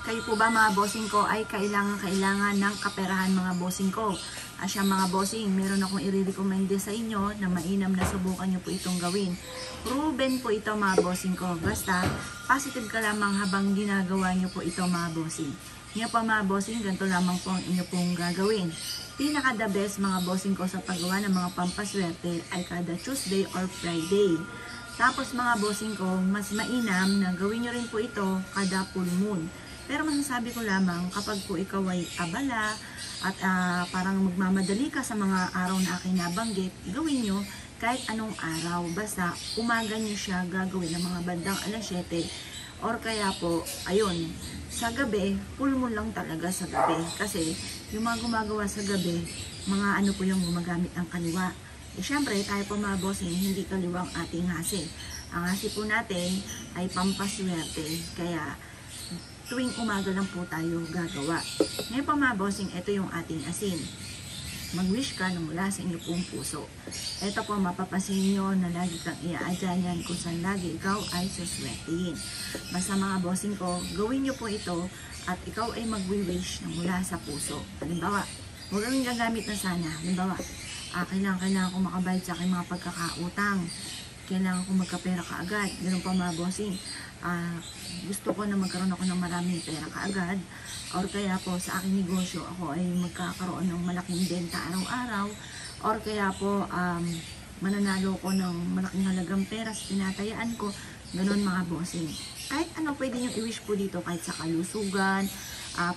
Kayo po ba mga bossing ko ay kailangan ng kaperahan mga bossing ko? Asya mga bossing, meron akong i-recommend sa inyo na mainam na subukan nyo po itong gawin. Proven po ito mga bossing ko. Basta positive ka lamang habang ginagawa nyo po ito mga bossing. Ngayon po mga bossing, ganito lamang po ang inyo pong gagawin. Pinaka the best mga bossing ko sa paggawa ng mga pampaswerte ay kada Tuesday or Friday. Tapos mga bossing ko, mas mainam na gawin nyo rin po ito kada full moon. Pero masasabi ko lamang kapag po ikaw ay abala at parang magmamadali ka sa mga araw na aking nabanggit, gawin nyo kahit anong araw. Basta umaga nyo siya gagawin ng mga bandang alas 7 or kaya po, ayun, sa gabi, full moon lang talaga sa gabi. Kasi yung mga gumagawa sa gabi, mga ano po yung gumagamit ng kaliwa. Eh syempre, tayo po mga bossing, hindi kaliwang ating hasi. Ang hasi po natin ay pampaswerte. Kaya tuwing umaga lang po tayo gagawa. Ngayon pa mga bossing, ito yung ating asin. Mag-wish ka na mula sa inyo pong puso. Ito po mapapansin nyo na lagi kang iaadyan yan kung saan lagi ikaw ay suswertihin. Basta mga bossing ko, gawin nyo po ito at ikaw ay mag-wish na mula sa puso. Halimbawa, huwag kang gagamit na sana. Halimbawa, kailangan ko makabayad sa aking mga pagkakautang. Kailangan ko magkapera kaagad. Ganun pa mga bossing. Gusto ko na magkaroon ako ng maraming pera kaagad. Or kaya po sa aking negosyo, ako ay magkakaroon ng malaking benta araw-araw. Or kaya po mananalo ko ng malaking halagang pera sa tinatayaan ko. Ganun mga bossing. Kahit ano pwede nyo i-wish po dito, kahit sa kalusugan,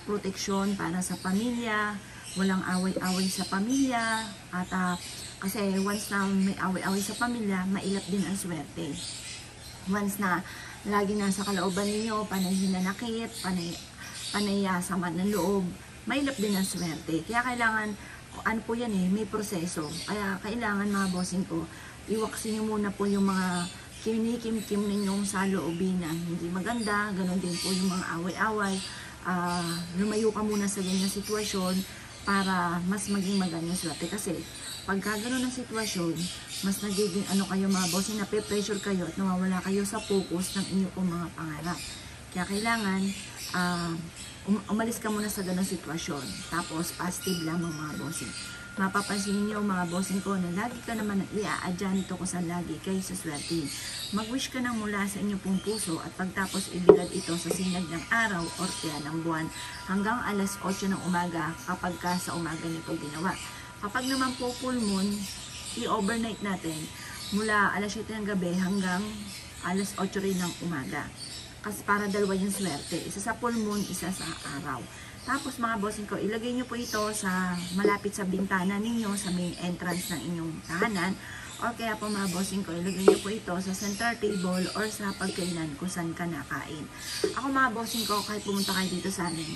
proteksyon para sa pamilya, walang away-away sa pamilya, at kasi once na may away-away sa pamilya, mailap din ang swerte. Once na lagi nasa kalooban ninyo, panay hinanakit, panay sama ng loob, mailap din ang swerte. Kaya kailangan, ano po yan may proseso. Kaya kailangan mga bossing ko, iwaksin nyo muna po yung mga kinikim-kim ninyong sa loobin na hindi maganda, ganun din po yung mga away-away. Lumayo ka muna sa ganyang sitwasyon para mas maging magandang swerte. Kasi pagka gano'n ang sitwasyon, mas nagiging kayo mga bossing, nape-pressure kayo at nawawala kayo sa focus ng inyo pong mga pangarap. Kaya kailangan umalis ka muna sa gano'ng sitwasyon. Tapos positive lamang mga bossing. Mapapansin niyo mga bossing ko na lagi ka naman iaadyan ito kung saan lagi kayo sa swerte. Mag-wish ka nang mula sa inyong pong puso at pagtapos ibilad ito sa sinag ng araw o kaya ng buwan hanggang alas 8 ng umaga kapag ka sa umaga nito ginawa. Kapag naman po full moon, i-overnight natin mula alas 7 ng gabi hanggang alas 8 rin ng umaga. Kasi para dalawa yung swerte. Isa sa full moon, isa sa araw. Tapos mga bossing ko, ilagay nyo po ito sa malapit sa bintana ninyo, sa main entrance ng inyong tahanan. O kaya po mga bossing ko, ilagay nyo po ito sa center table or sa pagkainan kung saan ka nakain. Ako mga bossing ko, kahit pumunta kayo dito sa amin,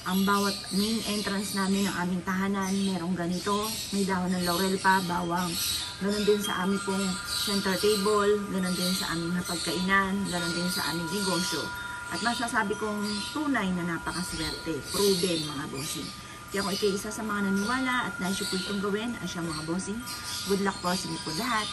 ang bawat main entrance namin ng aming tahanan, merong ganito, may dahon ng laurel pa, bawang. Ganon din sa aming pong center table, ganon din sa aming napagkainan, ganon din sa aming negosyo. At masasabi kong tunay na napakaswerte, proven mga bossing. Kaya kung ikay isa sa mga naniwala at nais po itong gawin, asya mga bossing, good luck po sa inyo po lahat.